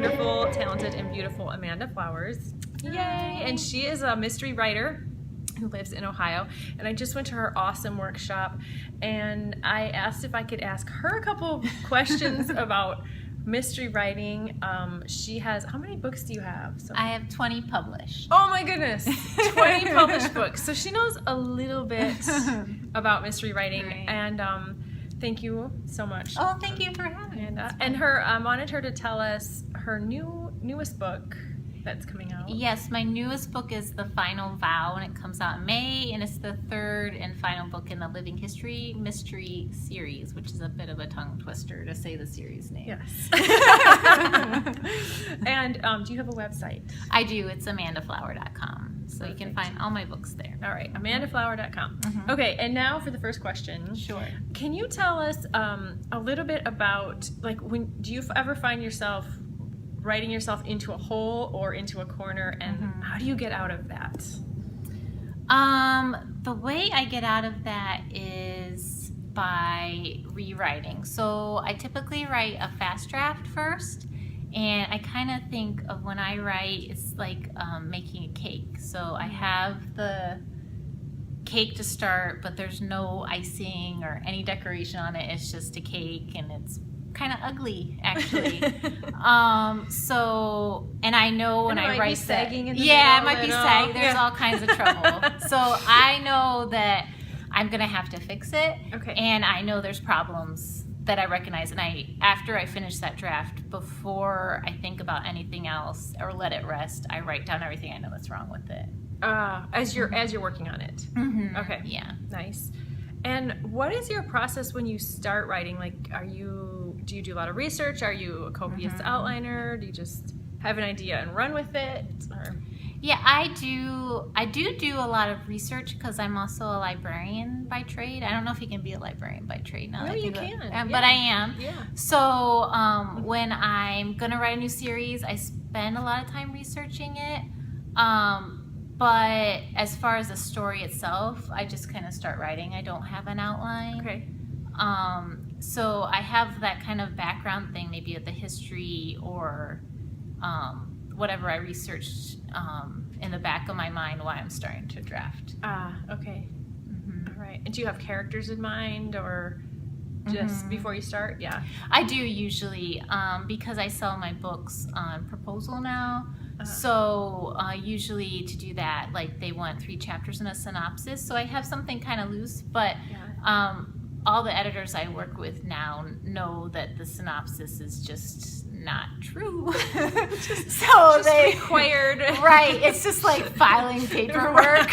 wonderful, talented, and beautiful Amanda Flowers. Yay! And she is a mystery writer who lives in Ohio, and I just went to her awesome workshop, and I asked if I could ask her a couple questions about mystery writing. She has, how many books do you have? So, I have 20 published. oh my goodness, 20 published books. So she knows a little bit about mystery writing, Right. and thank you so much. Oh, thank you for having me. And her wanted her to tell us her newest book that's coming out. Yes, my newest book is The Final Vow, and it comes out in May, and it's the third and final book in the Living History Mystery series, which is a bit of a tongue twister to say the series name. Yes. And do you have a website? I do. It's amandaflower.com, so you can Perfect. find all my books there. All right, amandaflower.com. Mhm. Okay, and now for the first question. Sure. Can you tell us a little bit about, like, do you ever find yourself writing yourself into a hole or into a corner, and how do you get out of that? The way I get out of that is by rewriting. So I typically write a fast draft first, and I kind of think of when I write, it's like making a cake. So I have the cake to start, but there's no icing or any decoration on it. It's just a cake, and it's kind of ugly, actually. And I know when I write that, sagging in the yeah, it middle might be and all. sagging. There's Yeah. all kinds of trouble. So I know that I'm gonna have to fix it. Okay. And I know there's problems that I recognize, and after I finish that draft, before I think about anything else or let it rest, I write down everything I know that's wrong with it. As you're working on it. Okay. Yeah. Nice. And what is your process when you start writing? Like, do you do a lot of research? Are you a copious outliner? Do you just have an idea and run with it? Or? Yeah, I do a lot of research because I'm also a librarian by trade. I don't know if you can be a librarian by trade now. No, that I you think of it. can. But I am. Yeah. So when I'm gonna write a new series, I spend a lot of time researching it. But as far as the story itself, I just kind of start writing. I don't have an outline. Okay. So I have that kind of background thing, maybe of the history or whatever I researched in the back of my mind while I'm starting to draft. Okay. All right. And do you have characters in mind, or just before you start? Yeah. I do usually, because I sell my books on proposal now. So usually to do that, like, they want 3 chapters and a synopsis. So I have something kind of loose, but all the editors I work with now know that the synopsis is just not true. So they required. Right. It's just like filing paperwork.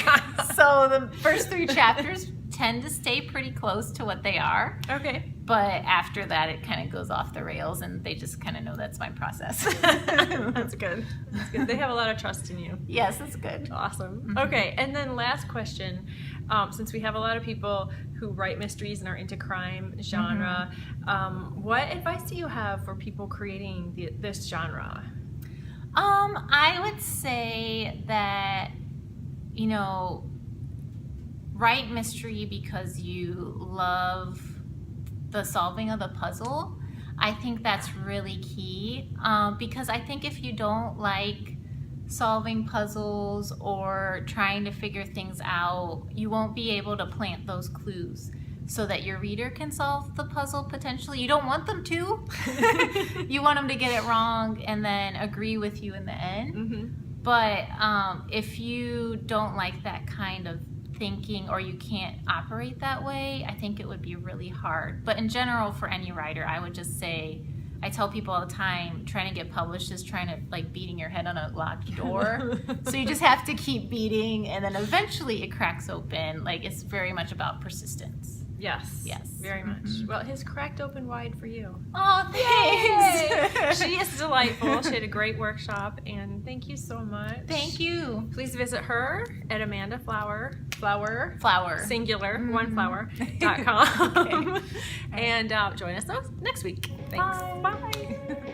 So the first 3 chapters tend to stay pretty close to what they are. Okay. But after that, it kind of goes off the rails, and they just kind of know that's my process. That's good. That's good. They have a lot of trust in you. Yes, that's good. Awesome. Okay, and then last question. Since we have a lot of people who write mysteries and are into crime genre, what advice do you have for people creating this genre? I would say that, write mystery because you love the solving of the puzzle. I think that's really key, because I think if you don't like solving puzzles or trying to figure things out, you won't be able to plant those clues so that your reader can solve the puzzle potentially. You don't want them to. You want them to get it wrong and then agree with you in the end. But if you don't like that kind of thinking, or you can't operate that way, I think it would be really hard. But in general, for any writer, I would just say, I tell people all the time, trying to get published is trying to, like, beating your head on a locked door. So you just have to keep beating, and then eventually it cracks open. Like, it's very much about persistence. Yes. Yes. Very much. Well, it has cracked open wide for you. Oh, thanks. She is delightful. She had a great workshop, and thank you so much. Thank you. Please visit her at Amanda Flower, singular, oneflower.com. Okay. And join us next week. Thanks. Bye. Bye.